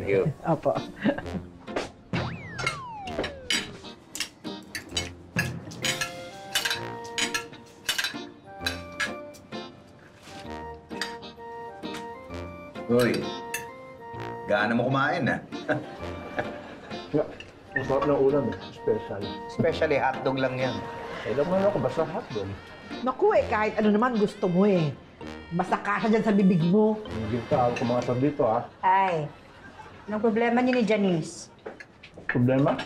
you. Opo. Uy, gaano mo kumain, ha? Ang sarap ng ulam eh. Special. Especially hotdog lang yan. Alam mo na ako, basta hotdog. Naku kahit ano naman gusto mo eh. Basta kasya dyan sa bibig mo. Hindi ka ako mga sarap dito, ha? Ay, anong problema niyo ni Janice? Problema?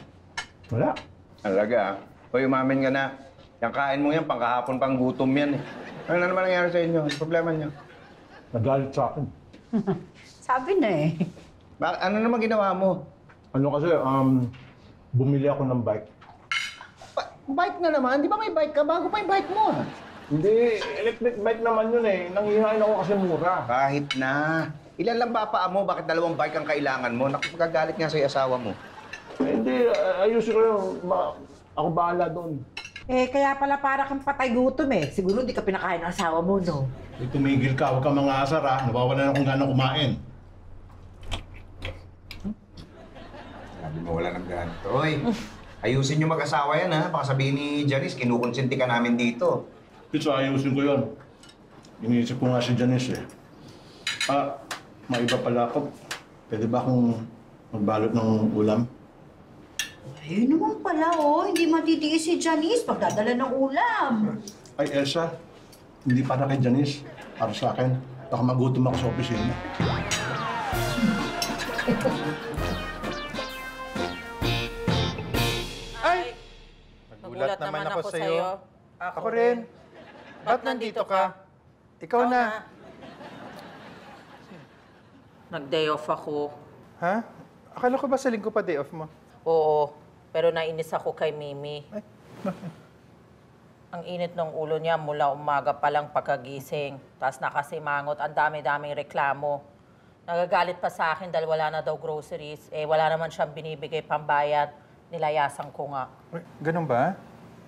Wala. Talaga, ha? Uy, umamin ka na. Yung kain mo yan, pangkahapon pang gutom yan, eh. Ano na naman nangyari sa inyo? Ano problema niyo? Nagalit sa akin. Sabi na eh. Ano naman ginawa mo? Ano kasi, bumili ako ng bike. Bike na naman? Di ba may bike ka? Bago pa yung bike mo, ha? Hindi, electric bike naman yun eh. Nanghihain ako kasi mura. Kahit na. Ilan lang ba paa mo? Bakit dalawang bike ang kailangan mo? Naku, magagalit nga sa'yo asawa mo. Hindi, ayusin ko yun. Ako bahala doon. Eh, kaya pala para kang patay gutom eh. Siguro di ka pinakain ng asawa mo, no? Tumigil ka, huwag kang mga asar ha. Nawawala na kung gaano kumain. Sabi mo wala ng ganito. Hoy, ayusin niyo mag-asawa yan, ha? Baka sabihin ni Janice, kinukonsenti ka namin dito. Pizza, ayusin ko yun. Iniisip ko nga si Janice eh. Maiba pala ako. Pwede ba akong magbalot ng ulam? Ayun naman pala, oh. Hindi matitiis si Janice pagdadala ng ulam. Ay, Elsa, hindi para kay Janice. Para sa akin. Baka magutom ako sa opisina. Ay! Nagulat naman ako sa'yo. Ako rin. Ba't nandito ka? Ikaw na. Nag-day off ako. Ha? Akala ko ba sa linggo pa day off mo? Oo, pero nainis ako kay Mimi. Ang init ng ulo niya mula umaga pa lang pagkagising. Tapos nakasimangot, ang dami-daming reklamo. Nagagalit pa sa akin dahil wala na daw groceries. Eh, wala naman siyang binibigay pambayad. Nilayasan ko nga. Ganun ba?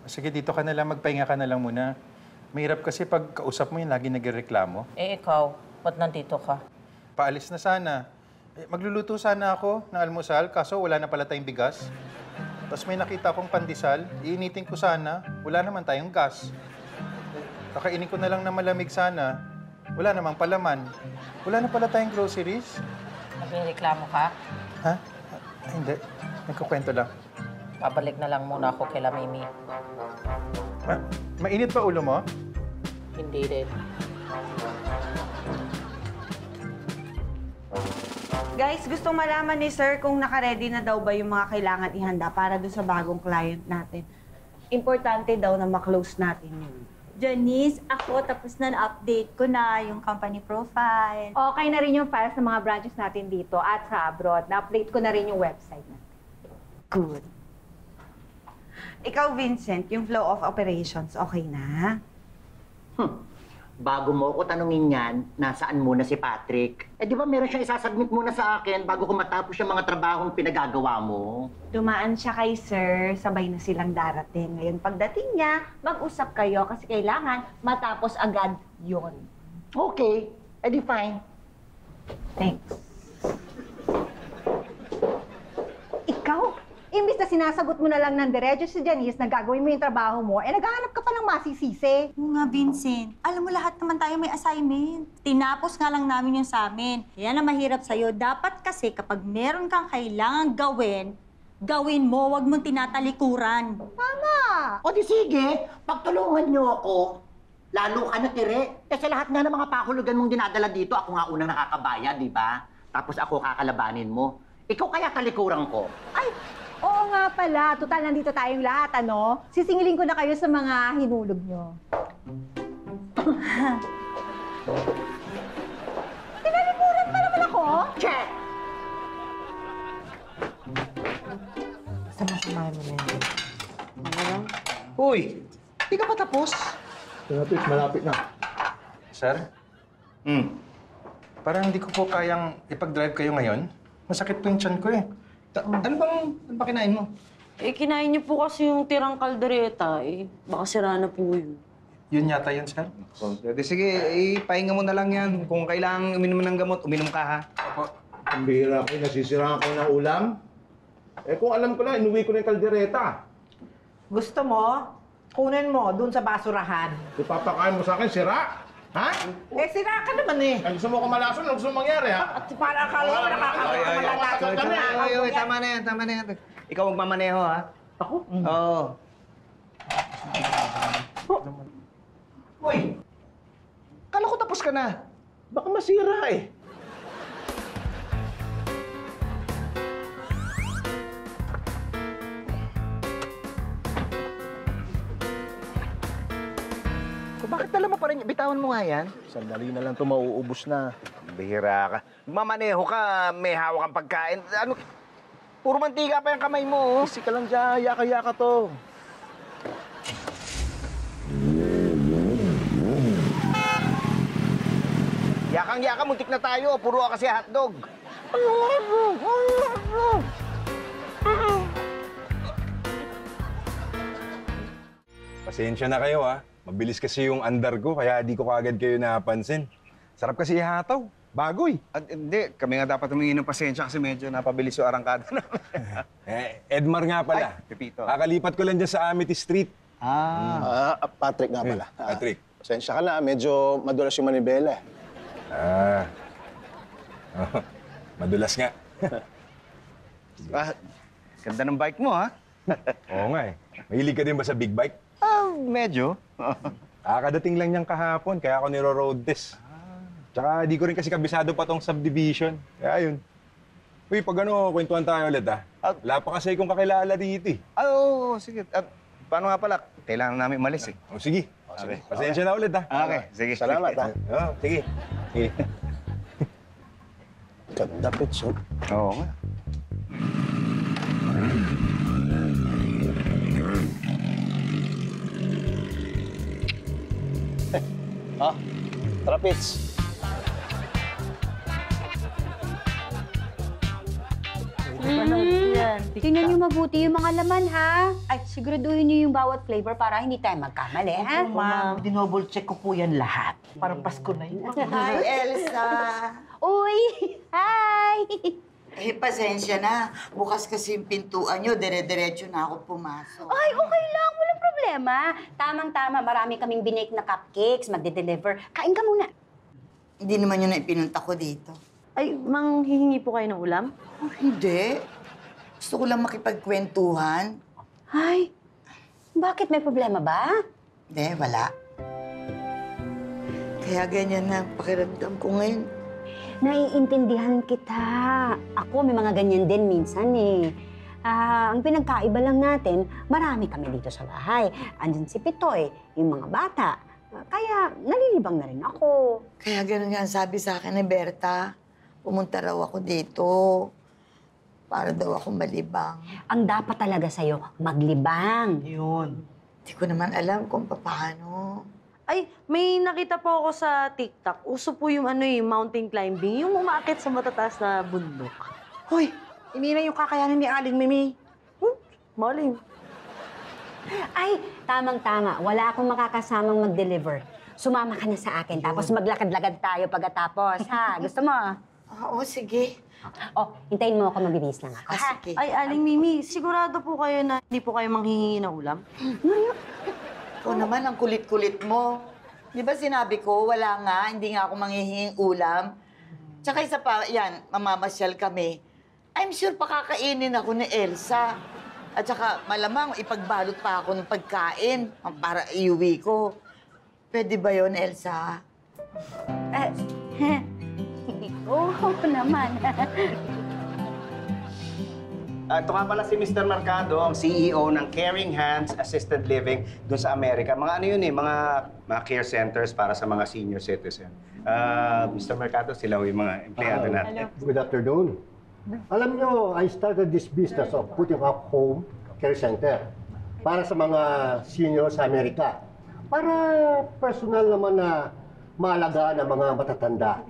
Sige, dito ka na lang. Magpahinga ka na lang muna. Mahirap kasi pag kausap mo yun, lagi nagreklamo. Eh, ikaw, ba't nandito ka? Paalis na sana. Magluluto sana ako ng almusal, kaso wala na pala tayong bigas. Tapos may nakita akong pandesal, iinitin ko sana, wala naman tayong gas. Kakainin ko na lang na malamig sana, wala namang palaman. Wala na pala tayong groceries. Nagreklamo ka? Ha? Ay, hindi. Nagkukwento lang. Babalik na lang muna ako kay Mimi. Mainit pa ulo mo? Hindi rin. Guys, gusto malaman ni Sir kung naka-ready na daw ba yung mga kailangan ihanda para doon sa bagong client natin. Importante daw na ma-close natin yun. Janice, ako tapos na update ko na yung company profile. Okay na rin yung files ng mga branches natin dito at sa abroad. Na-update ko na rin yung website natin. Good. Ikaw, Vincent, yung flow of operations, okay na? Bago mo ako tanungin yan, nasaan muna si Patrick? Eh di ba meron siyang isasubmit muna sa akin bago ko matapos yung mga trabahong pinagagawa mo? Dumaan siya kay Sir, sabay na silang darating. Ngayon, pagdating niya, mag-usap kayo kasi kailangan matapos agad yon. Okay, edi fine. Thanks. Ikaw, imbis na sinasagot mo na lang ng diretso si Janice na gagawin mo yung trabaho mo, eh naghahanap ka pa ng masisisi. Oo nga, Vincent. Alam mo, lahat naman tayo may assignment. Tinapos nga lang namin yung sa amin. Yan ang mahirap sa'yo. Dapat kasi kapag meron kang kailangan gawin, gawin mo, wag mong tinatalikuran. Tama! O di sige, pagtulungan niyo ako. Lalo ka na, Tire. Kasi lahat nga ng mga pahulugan mong dinadala dito, ako nga unang nakakabayad, di ba? Tapos ako kakalabanin mo. Ikaw kaya talikuran ko. Ay, oo nga pala. Total, nandito tayong lahat, ano? Sisingilin ko na kayo sa mga hinulog nyo. Tinalikuran pa naman ako? Check! Sama-samahin mo na yun. Uy, di ka pa tapos? Malapit, malapit na. Sir? Parang hindi ko po kayang ipag-drive kayo ngayon. Masakit po yung tiyan ko eh. Ano ba kinain mo? Eh, kinain niyo po kasi yung tirang kaldereta eh. Baka sira na po yun. Yun yata yun, sir. Sige, ipahinga mo na lang yan. Kung kailangan uminom ng gamot, uminom ka, ha? Opo. Ang bihira ko, nasisiraan kayo ng ulam. Eh kung alam ko na, inuwi ko na yung kaldereta. Gusto mo? Kunin mo dun sa basurahan. Ipapakain mo sa akin, sira? Ha? Eh, sira ka naman eh. Ang gusto mo kumalason, ang gusto mo mangyari, ha? At para akala mo nakakapagmalalason ka na. Oy, tama na yan. Ikaw magmamaneho, ha? Ako? Oo. Uy! Kala ko tapos ka na. Baka masira eh. Bakit dala mo pa rin? Bitawan mo nga yan. Sandali na lang ito, mauubos na. Bihira ka. Mamaneho ka, may hawak kang pagkain. Ano? Puro mantika pa yung kamay mo, oh. Easy ka lang dyan, yaka-yaka to. Yakang-yaka, muntik na tayo. Puro ka kasi hotdog. Pasensya na kayo, ha. Mabilis kasi yung andar ko, kaya di ko kagad kayo napansin. Sarap kasi ihataw. Bagoy. At hindi, kami nga dapat humingi ng pasensya kasi medyo napabilis yung arangkada namin. Edmar nga pala. Ay, Pepito. Kakalipat ko lang dyan sa Amity Street. Patrick nga pala. Patrick. Pasensya ka na, medyo madulas yung manibela. Madulas nga. Ganda ng bike mo, ha? Oo nga eh. Mahilig ka din ba sa big bike? Medyo. Kadating lang niyang kahapon, kaya ako niro-road test. Tsaka di ko rin kasi kabisado pa tong subdivision. Kaya yun. Uy, pag ano, kwentuhan tayo ulit, ha? Wala pa kasi kung kakilala dito, eh. Oo, sige. Paano nga pala? Kailangan namin umalis, eh. O, sige. Okay. Pasensya na ulit, ha? Okay, sige. Salamat, ha? Oo, sige. Sige. Ganda, Pits, oh. Oo nga. Tara, Pits. Tingnan niyo mabuti yung mga laman, ha? Ay, siguraduhin niyo yung bawat flavor para hindi tayo magkamali, ha? Ma'am, dinouble check ko po yan lahat. Parang Pasko na yun. Hi, Elsa. Uy! Hi! Eh, pasensya na. Bukas kasi yung pintuan nyo, dire-diretso na ako pumasok. Ay, okay lang. Walang problema. Tamang-tama. Marami kaming binake na cupcakes. Magde-deliver. Kain ka muna. Hindi naman yun na ipinunta ko dito. Ay, manghihingi po kayo ng ulam? Oh, hindi. Gusto ko lang makipagkwentuhan. Ay, bakit? May problema ba? Hindi, wala. Kaya ganyan na pakiramdam ko ngayon. Naiintindihan kita. Ako, may mga ganyan din minsan eh. Ang pinagkaiba lang natin, marami kami dito sa bahay. Andyan si Pitoy, yung mga bata. Kaya nalilibang na rin ako. Kaya gano'n nga ang sabi sa akin ni Berta. Pumunta raw ako dito. Para daw ako malibang. Ang dapat talaga sa'yo, maglibang. Yun. Hindi ko naman alam kung paano. Ay, may nakita po ako sa TikTok. Uso po yung mountain climbing, yung umaakit sa matataas na bundok. Hoy, hindi na yung kakayanin ni Aling Mimi. Maling. Ay, tamang-tama. Wala akong makakasamang mag-deliver. Sumama ka na sa akin, tapos maglakad-lakad tayo pagkatapos, ha? Gusto mo? Oo, sige. Oh, hintayin mo ako, mabibis lang ako, ha? Sige. Ay, Aling Mimi, sigurado po kayo na hindi po kayo manghihingi ng ulam? Ikaw naman, ang kulit-kulit mo. Di ba sinabi ko, wala nga, hindi nga ako manghihinging ulam. Tsaka isa pa, yan, mamamasyal kami. I'm sure pakakainin ako ni Elsa. At saka malamang ipagbalot pa ako ng pagkain para iuwi ko. Pwede ba yon, Elsa? Oo naman. Ito nga pala si Mr. Mercado, ang CEO ng Caring Hands Assisted Living doon sa Amerika. Mga ano yun eh, mga care centers para sa mga senior citizen. Mr. Mercado, sila yung mga empleyado natin. Good afternoon. Alam nyo, I started this business of putting up home care center para sa mga senior sa Amerika. Para personal naman na maalagaan ang mga matatanda.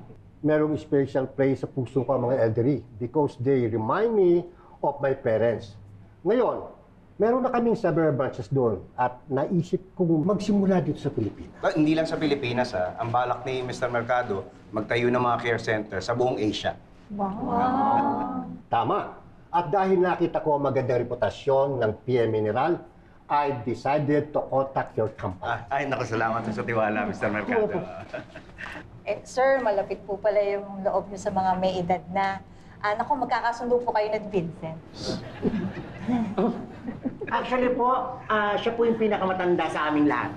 Merong special place sa puso ko ang mga elderly because they remind me of my parents. Ngayon, meron na kaming several branches doon at naisip kong magsimula dito sa Pilipinas. Hindi lang sa Pilipinas, ha. Ang balak ni Mr. Mercado, magtayo ng mga care center sa buong Asia. Wow! Tama. At dahil nakita ko ang magandang reputasyon ng PM Mineral, I decided to contact your company. Ay, naku, salamat sa tiwala, Mr. Mercado. Sir, malapit po pala yung loob niyo sa mga may edad na. Naku, magkakasundo po kayo ng Vincent. Actually po, siya po yung pinakamatanda sa aming lahat.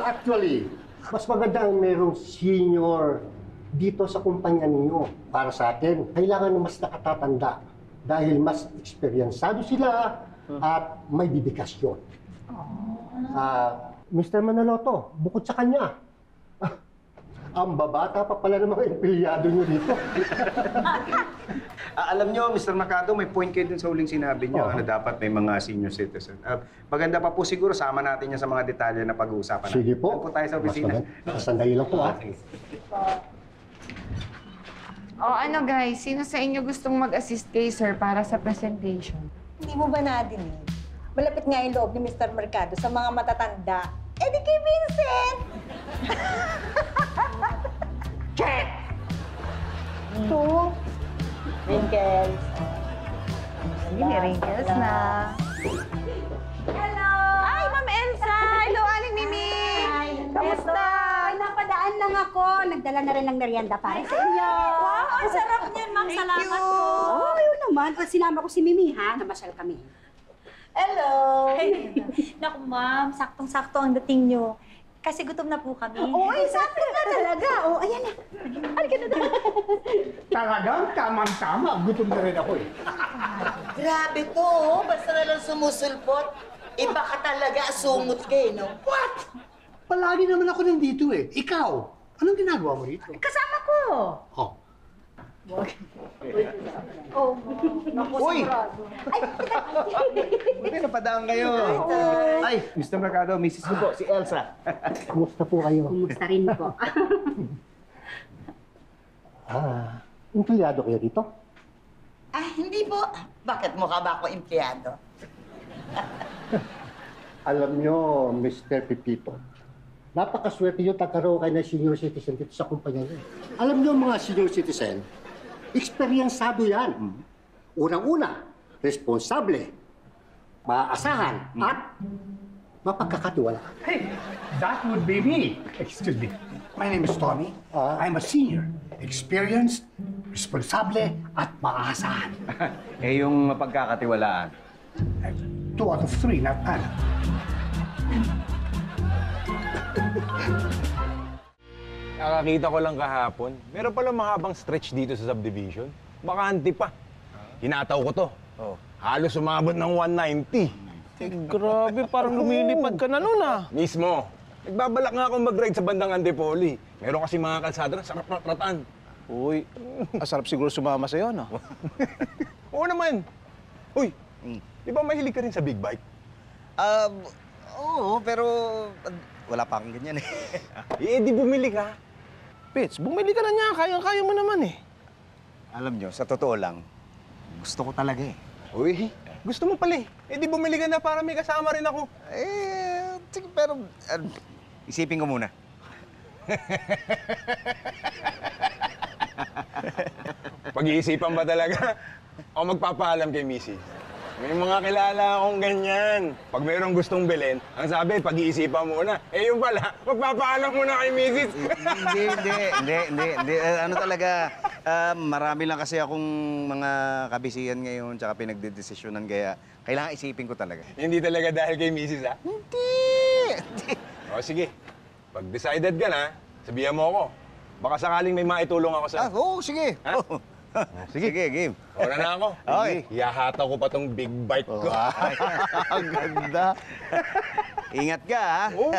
Actually, mas maganda ang merong senior dito sa kumpanya ninyo. Para sa akin, kailangan ng mas nakatatanda dahil mas eksperyensado sila at may dedikasyon. Mr. Manaloto, bukod sa kanya, ang babata pa pala ng mga empleyado nyo dito. Alam nyo, Mr. Mercado, may point kayo dun sa huling sinabi nyo na dapat may mga senior citizen. Maganda pa po siguro, sama natin yan sa mga detalye na pag-uusapan. Sige po. Doon po tayo sa opisina. Sandali lang po, Ano guys, sino sa inyo gustong mag-assist kay sir para sa presentation? Hindi mo ba nadinig? Malapit nga yung loob ni Mr. Mercado sa mga matatanda. Eh di kay Vincent! Check! Two. Wrinkles. Sige, wrinkles na. Hello! Ay, Ma'am Elsa! Hello, Aling Mimi! Hi! Kamusta? Ay, napadaan lang ako. Nagdala na rin ng merienda para sa inyo. Wow, ang sarap niyan, Ma'am. Salamat po. Oh, yun naman. At sinama ko si Mimi, ha? Namasyal kami. Hello! Naku, Ma'am. Saktong-sakto ang dating nyo. Kasi gutom na po kami. Oy, sakto na talaga. Oh, ayan na. Halika na daw. Talagang tamang-tama. Gutom na rin ako eh. Grabe to, oh. Basta na lang sumusulpot. Iba ka talaga, sungot ka eh, no? What? Palagi naman ako nandito eh. Ikaw, anong ginagawa mo rito? Kasama ko. Oh. Oh, naku, Uy! sigurado. Buti, napadaan kayo. Ay, Mr. Mercado, Mrs. ko po, si Elsa. Kumusta po kayo? Kumusta rin po. Empleyado kayo dito? Hindi po. Bakit mukha ba ako empleyado? Alam nyo, Mr. Pipito, napakaswerte nyo tagkaroon kayo ng senior citizen dito sa kumpanya nyo. Alam nyo, mga senior citizen, eksperyensado yan. Unang-una, responsable, maaasahan, at mapagkakatiwala. Hey, that would be me. Excuse me. My name is Tommy. I'm a senior. Experienced, responsable, at maaasahan. Yung mapagkakatiwalaan. 2 out of 3, not bad. Nakakita ko lang kahapon, meron pala mahabang stretch dito sa subdivision. Bakante pa. Hinataw ko to. Halos umabot ng 190. Grabe, parang lumilipad ka na nun Mismo. Nagbabalak nga akong mag-ride sa bandang Antipoli. Meron kasi mga kalsada na sarap na tratan. Uy, masarap siguro sumama sa'yo, no? Oo naman. Uy, di ba mahilig ka rin sa big bike? Oo, pero wala pa akong ganyan eh. Di bumili ka. Pits, bumili ka na niya. Kayang-kaya mo naman eh. Alam nyo, sa totoo lang, gusto ko talaga eh. Uy, gusto mo pala eh. Di bumili ka na para may kasama rin ako. Sige, pero isipin ko muna. Pag-iisipan ba talaga? O magpapaalam kay Mrs.? May mga kilala akong ganyan. Pag mayroong gustong bilhin, ang sabi, pag-iisipan muna. Yung pala, magpapaalam muna kay Mrs. Hindi. Ano talaga, marami lang kasi akong mga kabisihan ngayon, tsaka pinagdedesisyonan, kaya kailangan isipin ko talaga. Hindi talaga dahil kay Mrs. ha? Hindi. O sige, pag decided ka na, sabihan mo ako. Baka sakaling may maitulong ako sa... Oo, sige. Ha? Sige, game. Wala na ako. Okay. Yahataw ko pa tong big bike ko. Ang ganda. Ingat ka, ha? Oo.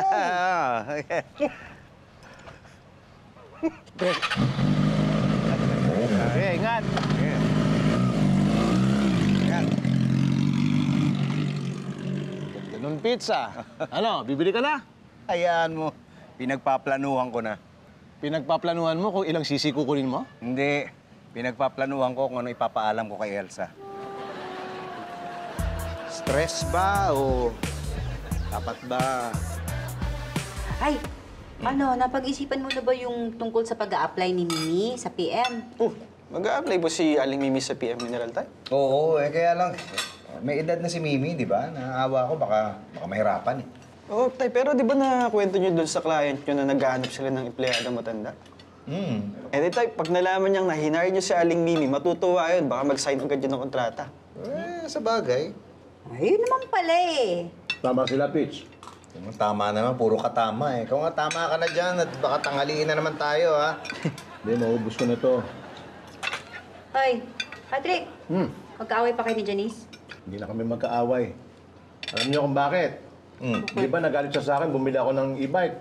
Okay, ingat. Ingat. Ganun pizza. Ano, bibili ka na? Hayaan mo. Pinagpaplanuhan ko na. Pinagpaplanuhan mo kung ilang sisi kukunin mo? Hindi. Pinagpaplanuhan ko kung ano ipapaalam ko kay Elsa. Stress ba o dapat ba? Ay, napag-isipan mo na ba yung tungkol sa pag-a-apply ni Mimi sa PM? Mag-a-apply po si Aling Mimi sa PM Mineral Type? Oo, kaya lang, may edad na si Mimi, di ba? Naaawa ko, baka mahirapan eh. Oo, Tay, pero di ba nakwento nyo doon sa client nyo na naghahanap sila ng empleyadong matanda? Eh di Tay, pag nalaman niyang nahinare nyo si Aling Mimi, matutuwa yun. Baka mag-sign agad yun ng kontrata. Sa bagay. Ayun naman pala eh. Tama sila, Pitch. Tama naman, puro ka tama eh. Kung nga tama ka na dyan at baka tanghaliin na naman tayo, ha? Hindi, maubos ko na to. Hoy, Patrick, magkaaway pa kayo ni Janice? Hindi na kami magkaaway. Alam niyo kung bakit? Di ba nagalit siya sa akin, bumili ako ng e-bike.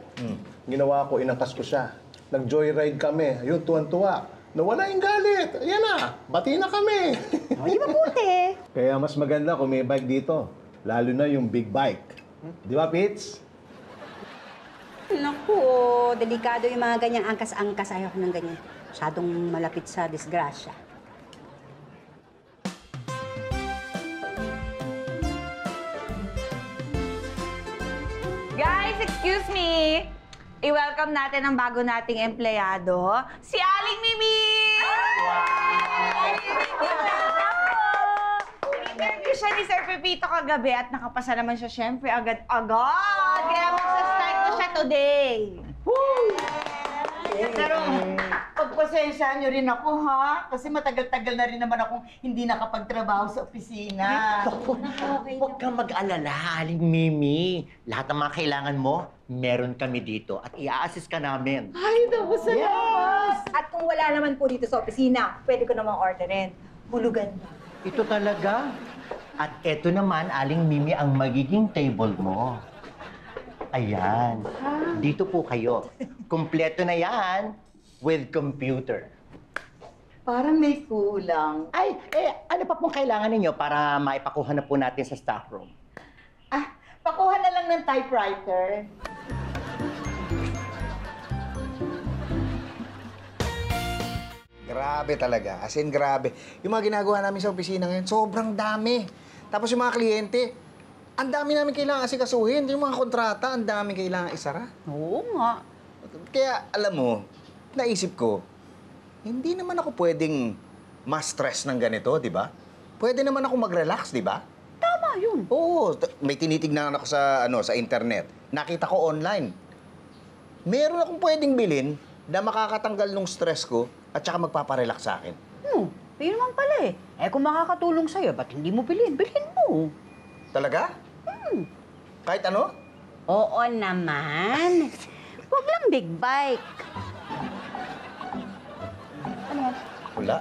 Ginawa ko, inangkas ko siya. Nag-joyride kami. Ayun, tuwan-tuwa. Nawala yung galit. Ayan na, bati na kami. Ay, mabuti. Kaya mas maganda kung may bike dito. Lalo na yung big bike. Di ba, Pitts? Naku, delikado yung mga ganyang angkas-angkas. Ayaw ko ng ganyan. Masyadong malapit sa disgrasya. Guys, excuse me. I-welcome natin ang bago nating empleyado, si Aling Mimi! In-interview siya ni Sir Pepito kagabi at nakapasa naman siya syempre agad-agad. Kaya magsa-start na siya today. Pero pagpasensyahan niyo rin ako, ha? Kasi matagal-tagal na rin naman akong hindi nakapagtrabaho sa opisina. Huwag kang mag-alala, Aling Mimi. Lahat ng mga kailangan mo, meron kami dito at i-assist ka namin. Ay, naku, salamat! At kung wala naman po dito sa opisina, pwede ko namang orderin. Hulugan ba? Ito talaga. At eto naman, Aling Mimi, ang magiging table mo. Ayan. Dito po kayo. Kumpleto na yan with computer. Parang may kulang. Ay, ano pa pong kailangan ninyo para maipakuha na po natin sa staff room? Pakuha na lang ng typewriter. Grabe talaga. As in, grabe. Yung mga ginagawa namin sa opisina ngayon, sobrang dami. Tapos yung mga kliyente, ang dami namin kailangan asikasuhin. Yung mga kontrata, ang dami kailangan isara. Oo nga. Kaya, alam mo, naisip ko, hindi naman ako pwedeng ma-stress ng ganito, di ba? Pwede naman ako mag-relax, di ba? Tama yun. Oo, may tinitignan ako sa internet. Nakita ko online. Meron akong pwedeng bilhin na makakatanggal ng stress ko at saka magpaparelax sa akin. Yun naman pala eh. Kung makakatulong sa'yo, ba't hindi mo bilhin? Bilhin mo. Talaga? Kahit ano? Oo naman. Huwag lang big bike. Ano yan? Wala.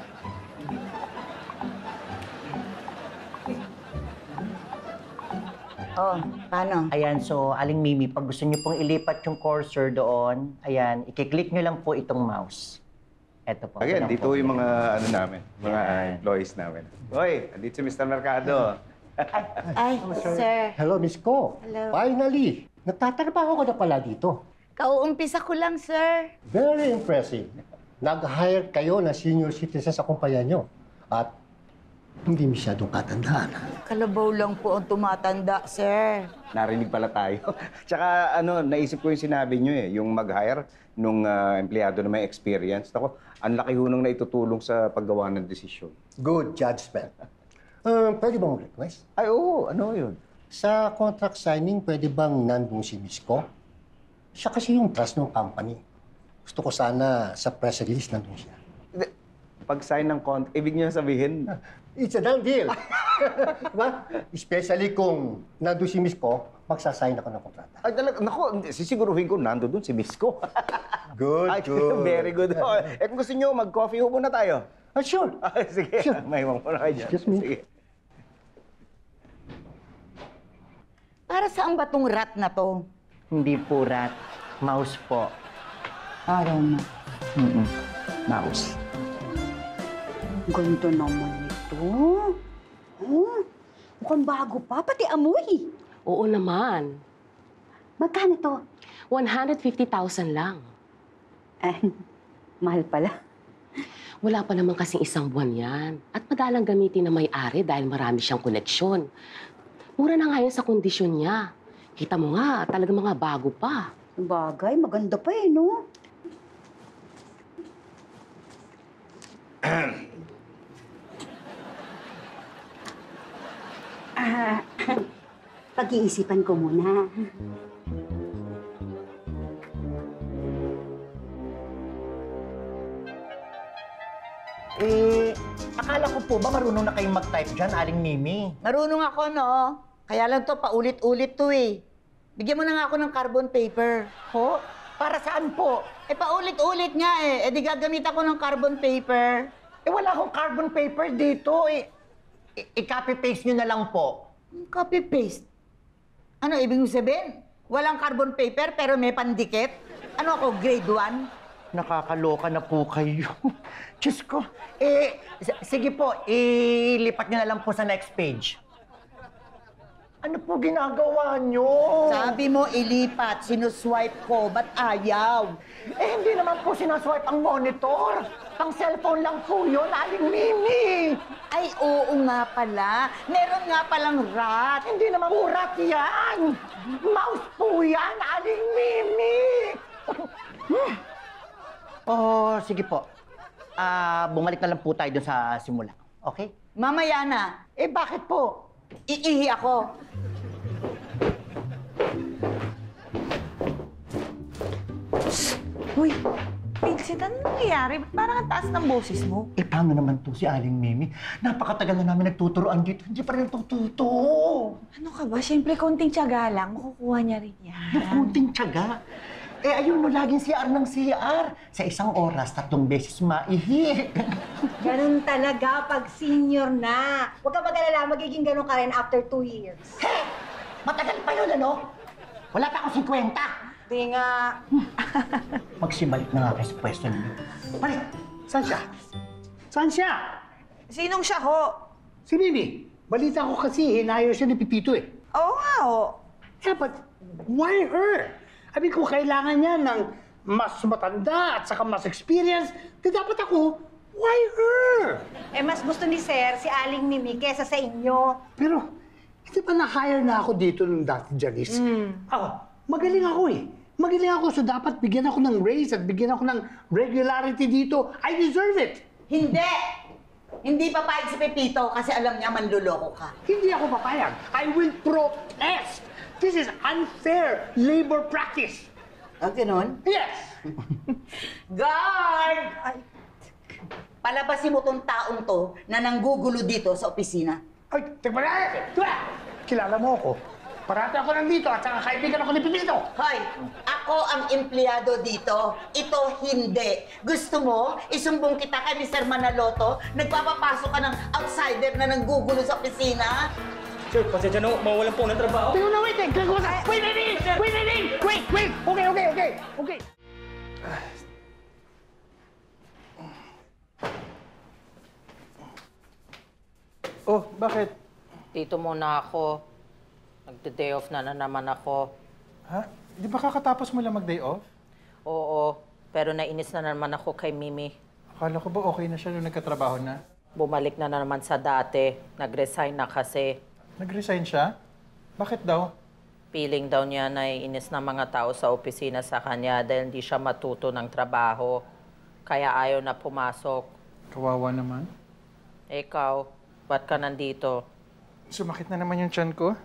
Oh, paano? Ayan, so, Aling Mimi, pag gusto niyo pong ilipat yung cursor doon, ayan, i-click niyo lang po itong mouse. Eto po. Again, ito lang dito po. yung mga namin, mga employees namin. Hoy, andito si Mr. Mercado. Ay, sir. Hello, Miss Ko. Hello. Finally, nagtatrabaho ka na pala dito. Kauumpisa ko lang, sir. Very impressive. Nag-hire kayo na senior citizen sa kumpanya nyo. At hindi masyadong katandaan. Kalabaw lang po ang tumatanda, sir. Narinig pala tayo. Tsaka naisip ko yung sinabi nyo yung mag-hire nung empleyado na may experience. Ako, ang laki hunong na itutulong sa paggawa ng desisyon. Good judgment. Pwede bang request? Ay, oo. Ano yun? Sa contract signing, pwede bang nandun si Miss Ko? Siya kasi yung trust ng company. Gusto ko sana sa press release nandun siya. Pag-sign ng contract, ibig niyo sabihin? It's a done deal. Diba? Especially kung nandun si Miss Ko, magsasign ako ng kontrata. Ay, talaga. Naku, sisiguruhin ko nando dun si Miss Ko. Good, Ay, good. Very good. Kung gusto niyo, mag-coffee ho muna tayo. Sure. Sige, Sure. may muna kayo dyan. Excuse me. Sige. Para saan ba tong rat na to? Hindi po rat. Mouse po. Araw na. Mouse. Ganda naman ito. Mukhang bago pa, pati amoy. Oo naman. Magkano to? 150,000 lang. Mahal pala. Wala pa naman kasing isang buwan yan. At madalang gamitin na may-ari dahil marami siyang koneksyon. Mura na nga yun sa kondisyon niya. Kita mo nga, talaga mga bago pa. Bagay, maganda pa no? Pag-iisipan ko muna. Akala ko po ba marunong na kayong mag-type dyan, Aling Mimi? Marunong ako, no? Kaya lang to, paulit-ulit to eh. Bigyan mo na nga ako ng carbon paper. Ho? Para saan po? Eh, paulit-ulit nga eh. Eh, di gagamit ako ng carbon paper. Eh, wala akong carbon paper dito. I-copy-paste nyo na lang po. Copy-paste? Ano, ibig sabihin? Walang carbon paper pero may pandikit? Ano ako, grade 1? Nakakaloka na po kayo. Diyos ko. Sige po, ilipat nyo na lang po sa next page. Ano po ginagawa nyo? Sabi mo, ilipat. Sinuswipe ko. Ba't ayaw? Hindi naman po sinaswipe ang monitor. Pang cellphone lang po yun, Aling Mimi. Ay, oo nga pala. Meron nga palang rat. Hindi naman po rat yan. Mouse po yan, Aling Mimi. Sige po. Bumalik na lang po tayo dun sa simula. Okay? Mamaya na. Bakit po? Iihi ako. Uy, Vincent, ano nangyayari? Ba't parang ang taas ng boses mo? Paano naman to si Aling Mimi? Napakatagal na namin nagtuturoan dito. Hindi pa rin natututo. Ano ka ba? Siyempre, konting tiyaga lang. Makukuha niya rin yan. Yung konting tiyaga? Ayun mo, laging CR ng CR. Sa isang oras, 3 beses maihi. Ganun talaga pag senior na. Huwag ka mag-alala, magiging ganun ka rin after 2 years. Matagal pa yun, ano? Wala pa akong 50. Di nga. Magsibalik na nga kayo sa pwesto niyo. Balik! Saan siya? Saan siya? Sinong siya ho? Si Mimi. Balita ko kasi, hinayo siya ni Pipito eh. Oo nga ho. Yeah, but why her? I mean, kung kailangan niya ng mas matanda at saka mas experience, di dapat ako, why her? Mas gusto ni Sir si Aling Mimi kesa sa inyo. Pero, hindi ba na-hire na ako dito nung dati, Janice? Ako, magaling ako eh. Magaling ako, so dapat bigyan ako ng raise at bigyan ako ng regularity dito. I deserve it! Hindi! Hindi papayag si Pepito kasi alam niya manluloko ka. Hindi ako papayag. I will protest! This is unfair labor practice! Ganun? Yes! Guard! Palabasin mo tong taong to na nanggugulo dito sa opisina. Ay, tignan na! Kilala mo ako. Parati ako nandito at saka kaibigan ako ni Pipito. Hoy, ako ang empleyado dito. Ito hindi. Gusto mo, isumbong kita kay Mr. Manaloto? Nagpapapasok ka ng outsider na nanggugulo sa opisina? Sir, pasensya na, mawalan po ng trabaho. Tingnan na, wait! Wait! Okay. Oh, bakit? Dito muna ako. Nagde-day off na naman ako. Ha? Di ba kakatapos mo lang mag-day off? Oo, pero nainis na naman ako kay Mimi. Akala ko ba okay na siya nung nagkatrabaho na? Bumalik na naman sa dati. Nag-resign na kasi. Nag-resign siya? Bakit daw? Feeling daw niya na inis ng mga tao sa opisina sa kanya dahil hindi siya matuto ng trabaho. Kaya ayaw na pumasok. Kawawa naman. Ikaw, ba't ka nandito? Sumakit na naman yung tiyan ko.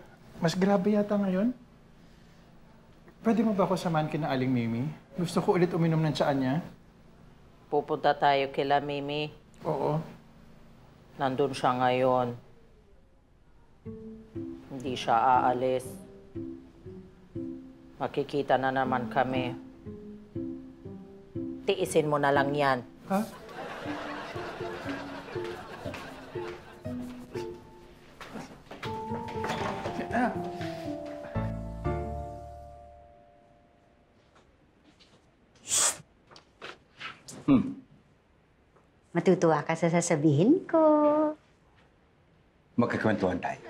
Mas grabe yata ngayon. Pwede mo ba ako samahan kina Aling Mimi? Gusto ko ulit uminom ng tiyaan niya. Pupunta tayo kila Mimi. Oo. Nandun siya ngayon. Hindi siya aalis. Makikita na naman kami. Tiisin mo na lang yan. Ha? Matutuwa ka sa sasabihin ko. Magkakwentuhan tayo.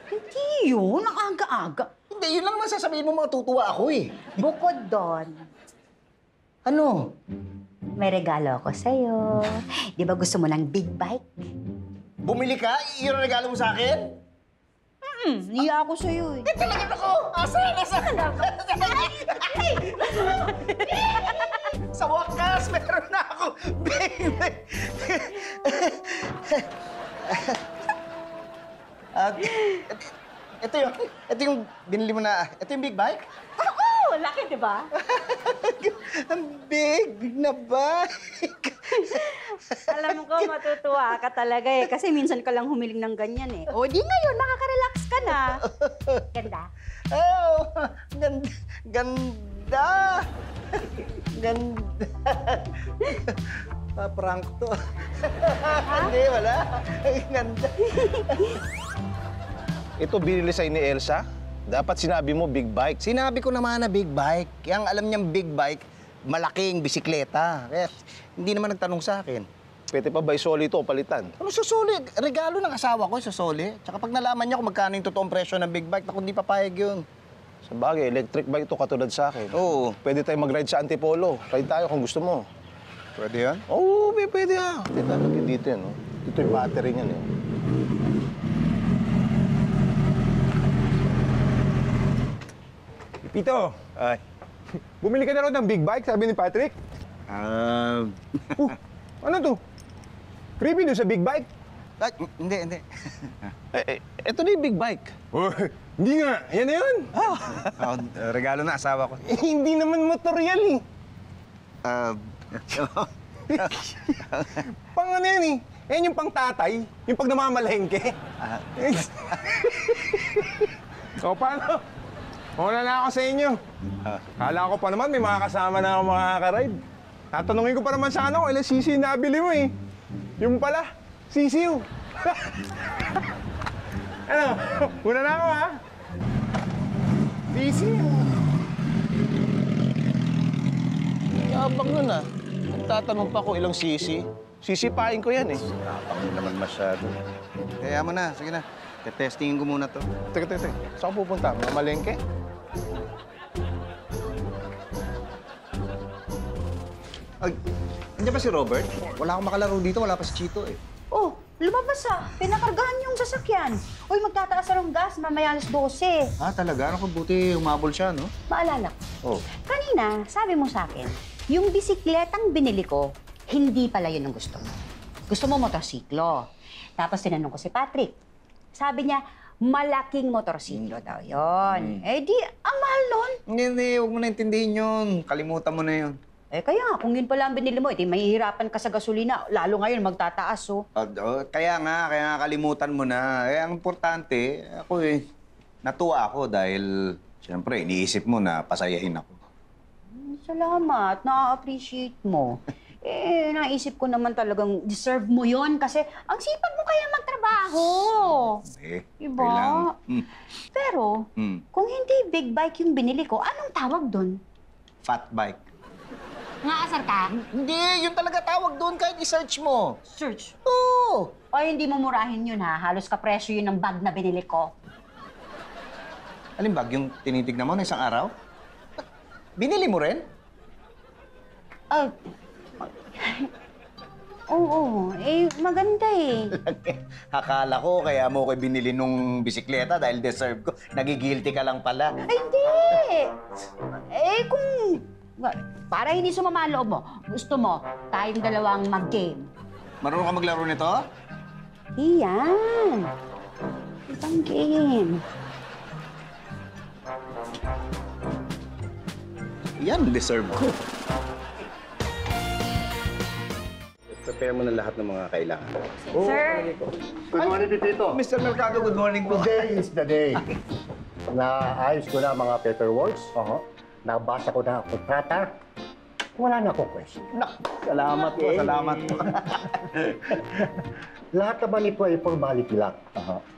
Hindi yun, ang aga-aga. Hindi, yun lang naman sasabihin mo, matutuwa ako eh. Bukod doon, Ano? may regalo ako sa'yo. Di ba gusto mo ng big bike? Bumili ka? Iyon ang regalo mo sa akin? Niya ako sa'yo eh. Talaga ako! Asan? Sa wakas, meron na ako! Baby! Ito yung binili mo na, ito yung big bike? Oo, laki, di ba? Ang big na bike! Alam ko, matutuwa ka talaga eh. Kasi minsan ka lang humiling ng ganyan eh. O di ngayon, makaka-relax ka na. Ganda. Oh, ganda. Ganda. Ganda. Prank to. Hindi, wala. Ganda. Ito binili sa'yo ni Elsa? Dapat sinabi mo big bike. Sinabi ko naman na big bike. Yang alam niyang big bike, malaking bisikleta. Kaya hindi naman nagtanong sa akin. Pwede pa ba isoli ito o palitan? Ano susuli? Regalo ng asawa ko, susuli. Tsaka pag nalaman niya kung magkano yung totoong presyo ng big bike, naku, hindi papayag yun. Sa bagay, electric bike ito katulad sa akin. Oo. Pwede tayo mag-ride sa Antipolo. Ride tayo kung gusto mo. Pwede yan? Oo, pwede yan. Dito, lagyan dito yan. Oh. Ito yung battery niyan eh. Pito, Ay. bumili ka na raw ng big bike, sabi ni Patrick. Ano to? Creepy doon sa big bike? Ay, hindi. Ito na yung big bike. Oh, hindi nga. Yan na yun. Regalo na asawa ko. Hindi naman motor yan eh. Pang ano yan eh. Yan yung pang tatay. Yung pag namamalengke. O, paano? Una na ako sa inyo. Kala ko pa naman may mga kasama na ako makaka-ride. Tatanungin ko pa naman sana kung ilang sisiw nabili mo eh. Yung pala, sisiw. Ano? Una na ako ha? Sisiw. Yabang nun ah. Tatanong pa kung ilang sisi. Sisipain ko yan eh. Ako naman masyado. Kaya mo na, sige na. Testingin ko muna to. Teka. Saan ka pupunta? Mamalengke? Ay, hindi ba si Robert? Wala akong makalaro dito, wala pa si Chito eh. Oh, lumabas ah. Pinakargahan yung sasakyan. Uy, magtataas na ng gas, mamaya alas 12. Talaga? Ano kung buti humabol siya, no? Maalala ko. Oh. Kanina, sabi mo sa akin, yung bisikletang binili ko, hindi pala yun ang gusto mo. Gusto mo motorsiklo. Tapos tinanong ko si Patrick. Sabi niya, malaking motorsiklo daw yun. Eh di, ang mahal nun. Hindi, huwag mo na intindihin yun. Kalimutan mo na yun. Eh kaya, kung yun pala ang binili mo, di mahihirapan ka sa gasolina. Lalo ngayon, magtataas, oh. Kaya nga kalimutan mo na. Ang importante, ako natuwa ako dahil, siyempre, iniisip mo na pasayahin ako. Salamat, na-appreciate mo. Naisip ko naman talagang deserve mo yon kasi ang sipag mo kaya magtrabaho. Diba? Pero, kung hindi big bike yung binili ko, anong tawag doon? Fat bike. Nga-asar ka? Hindi, yun talaga tawag doon kahit i-search mo. Search? Oo. O hindi mo murahin yun ha, halos kapresyo yun ng bag na binili ko. Alin bag yung tinitignan mo na isang araw? Binili mo rin? Oo, maganda eh. Akala ko kaya mo ko binili nung bisikleta dahil deserve ko. Nagigilty ka lang pala. Ay, hindi! Kung para hindi sumama ang loob mo, gusto mo, tayong dalawang mag-game. Marunong ka maglaro nito? Iyan. Ibang game. Yan, deserve ko. Prepare mo na lahat ng mga kailangan. Sir! Good morning, Pipito. Mr. Mercado, good morning po. Today is the day. Naayos ko na ang mga paperworks. Nabasa ko na ang kontrata. Wala na akong question. Salamat po, salamat po. Lahat naman ito ay formality lang.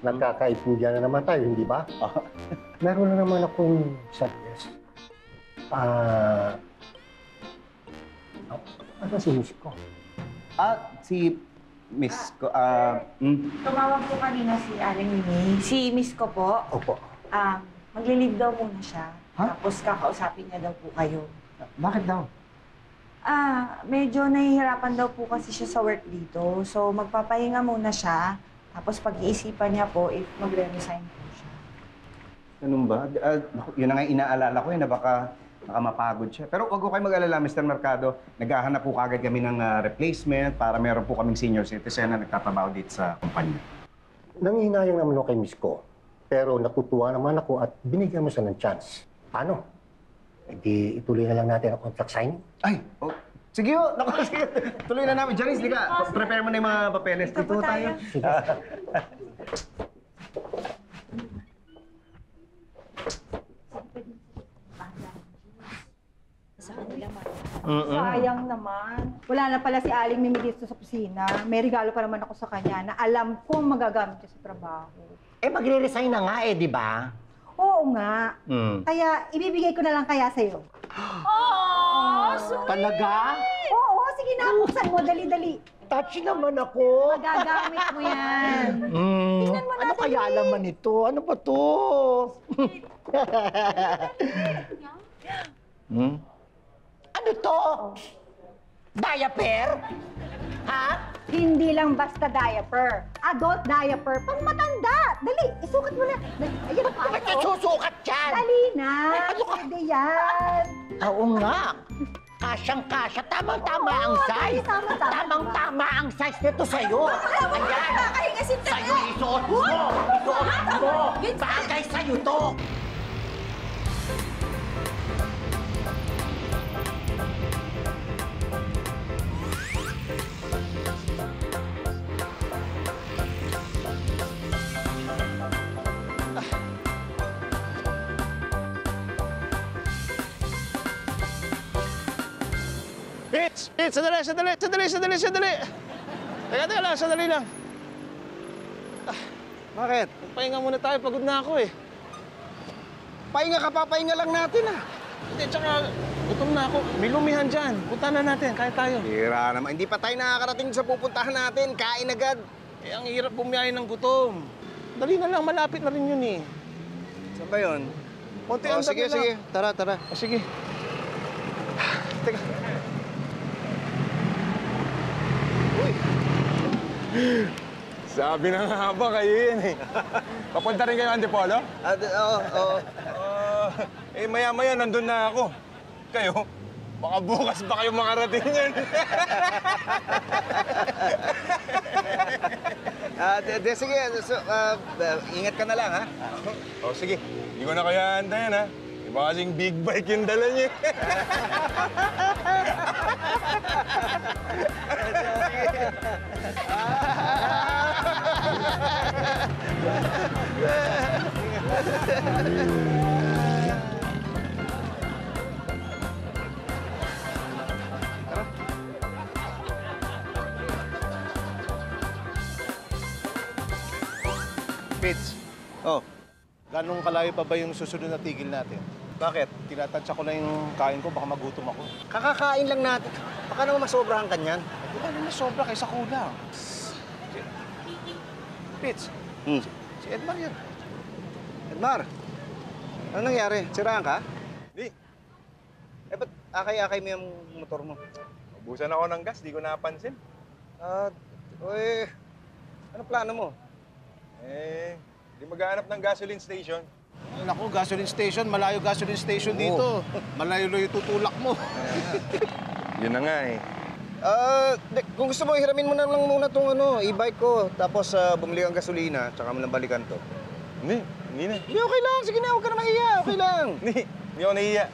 Nagkakaintindihan na naman tayo, hindi ba? Meron na naman akong suggest. Ano si Miss ko? Si Miss ko, Tumawag po kanina si Aling Mimi. Si Miss ko po. Opo. Magli-leave daw muna siya. Tapos kakausapin niya daw po kayo. Bakit daw? Medyo nahihirapan daw po kasi siya sa work dito. So, magpapahinga muna siya. Tapos pag-iisipan niya po if magre-resign po siya. Ganun ba? Yun na nga inaalala ko na baka mapagod siya. Pero wag ko kayo mag-alala, Mr. Mercado. Naghahanap po kagad kami ng replacement para meron po kaming senior citizen na nagtatrabaho dito sa kumpanya. Nangihinayang naman ako kay Miss ko. Pero natutuwa naman ako at binigyan mo siya ng chance. Paano? E di ituloy na lang natin ang contract signing. Ay, oh. Sige ho. Naku, sige. Tuloy na namin. Janice, di ka. Prepare mo na yung mga papeles. Dito tayo. Sige. Sayang naman. Wala na pala si Aling Mimi dito sa kusina. May regalo pa naman ako sa kanya na alam kong magagamit niya sa trabaho. Eh, magre-resign na nga di ba? Oo nga. Hmm. Kaya ibibigay ko na lang kaya sa'yo. Talaga? Oo, sige na. Buksan mo. Dali-dali. Touchy naman ako. Magagamit mo yan. Tingnan mo ano kaya laman ito? Ano ba to? Ano to? Diaper? Ha? Hindi lang basta diaper. Adult diaper. Pang matanda. Dali, isukat mo na. Dali. Ayan, Ba't niya susukat yan? Dali na. Pwede yan. Oo nga. Kasyang-kasya. Tamang-tama ang size. Tamang-tama ang size nito sa'yo. Ayan. Sa'yo isuot mo. Isuot mo. Bagay sa'yo to. Fitz! Sandali! Teka lang, sandali lang. Bakit? Pahinga muna tayo, pagod na ako eh. Pahinga ka pa, pahinga lang natin ah. Hindi, tsaka gutom na ako. May lumihan dyan. Punta na natin, kaya tayo. Hira naman. Hindi pa tayo nakakarating sa pupuntahan natin. Kain agad. Eh, ang hirap bumiyahe ng gutom. Dali na lang, malapit na rin yun eh. Saan ba yun? Konti Oh, ang sige, dali lang. sige. Tara, tara. Oh, sige. Teka. Sabi na nga ba kayo yan eh. Papunta rin kayo Antipolo? Oo. Maya-maya nandun na ako. Kayo, baka bukas pa kayo makarating yan. Sige. Ingat ka na lang, ha? Sige. Hindi ko na kaya antayan, ha? Iba kasing big bike yung dala niyo. Fitz. Oh. Ganong kalayo pa ba yung susunod na tigil natin? Bakit? Tinatansya ko lang yung kain ko, baka magutom ako. Kakakain lang natin. Baka naman masobrahan ka niyan. Di ba naman sobra kaysa kulang? Fitz, si Edmar yan. Edmar, ano nangyari? Siraan ka? Di. Ba't akay-akay mo yung motor mo? Ubusan ako ng gas, di ko napansin. Ano plano mo? Di maghanap ng gasoline station. Ay, naku, gasoline station. Malayo gasoline station dito. Malayo-layo tutulak mo. Yun na nga eh. Kung gusto mo, hiramin mo na lang muna tong e-bike ko. Tapos bumili kang gasolina, tsaka mo lang balikan to. Hindi na. Hindi, okay lang. Sige na, huwag ka na mahiya. Okay lang. Hindi ako nahiya.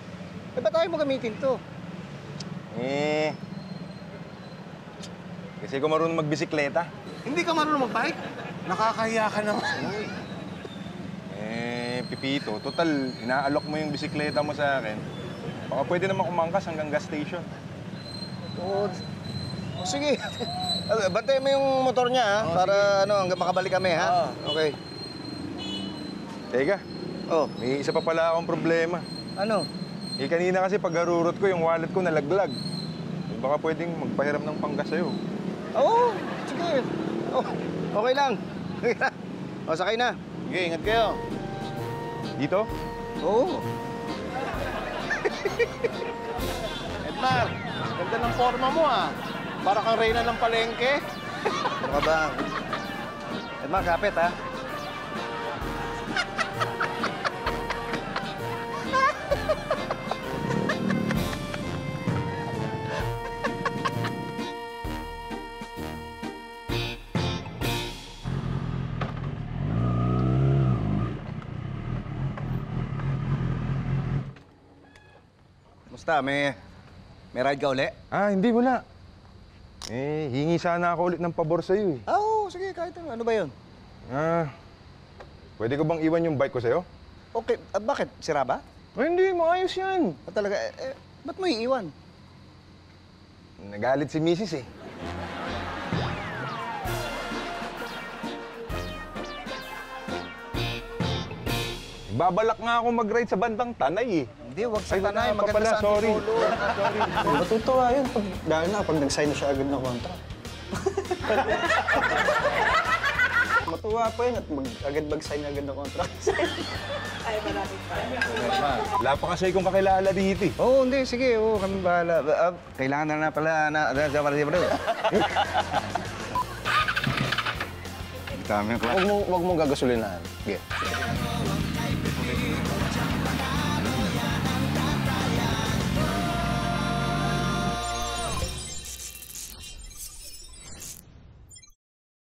Ba't tayo mo gamitin to? Kasi ko marunong magbisikleta. Hindi ka marunong magbike? Nakakahiya ka naman. Pipito, total, inaalok mo yung bisikleta mo sa akin. Baka pwede naman kumangkas hanggang gas station. Sige. Bantay mo yung motor niya, ha? Para hanggang makabalik kami, ha? Okay. Teka. May isa pa pala akong problema. Ano? Kanina kasi pag harurot ko, yung wallet ko nalaglag. Baka pwedeng magpahiram ng panggas sa'yo. Oo, sige. Okay lang. Sakay na. Sige, ingat kayo. Dito? Oo. Edmar, ganda ng forma mo Para kang reyna ng palengke. Ano ka ba? Edmar, kapit ha? Kamusta? May ride ka uli? Hindi, wala. Hingi sana ako ulit ng pabor sa'yo eh. Oo, sige, kahit ano. Ano ba yun? Pwede ko bang iwan yung bike ko sa'yo? Okay, bakit? Sira ba? Hindi, maayos yan. Talaga, ba't mo iiwan? Nagalit si Mrs. eh. Babalak nga ako mag-ride sa bandang Tanay eh. Hindi, wag sa Ay, Tanay. wala pa Maganda pala, sa sorry. Antipolo. Sorry. Matutuwa yun, dahil na pag nag-sign na siya agad ng contract. Matuwa pa yun at agad mag-sign agad ng contract. Ay, maraming pa. Wala pa kasi akong kakilala dito eh. Oo, hindi. Sige, kami bahala. Kailangan na pala Dami ang Huwag mong gagasolinahan. Sige.